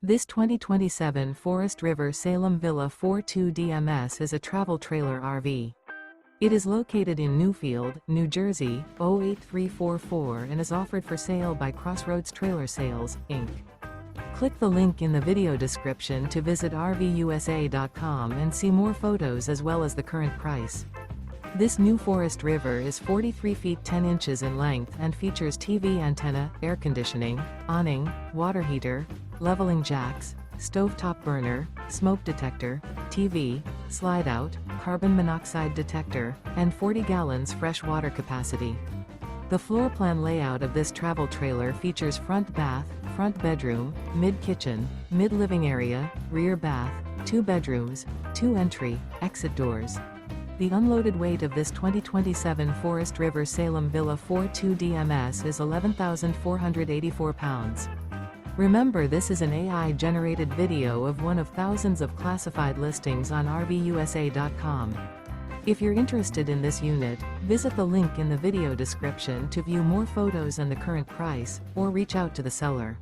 This 2027 Forest River Salem Villa 42 DMS is a travel trailer RV. It is located in Newfield, New Jersey, 08344 and is offered for sale by Crossroads Trailer Sales, Inc. Click the link in the video description to visit RVUSA.com and see more photos as well as the current price. This new Forest River is 43 feet 10 inches in length and features TV antenna, air conditioning, awning, water heater, leveling jacks, stovetop burner, smoke detector, TV, slide-out, carbon monoxide detector, and 40 gallons fresh water capacity. The floor plan layout of this travel trailer features front bath, front bedroom, mid-kitchen, mid-living area, rear bath, 2 bedrooms, 2 entry, exit doors. The unloaded weight of this 2027 Forest River Salem Villa 42 DMS is 11,484 pounds. Remember, this is an AI-generated video of one of thousands of classified listings on RVUSA.com. If you're interested in this unit, visit the link in the video description to view more photos and the current price, or reach out to the seller.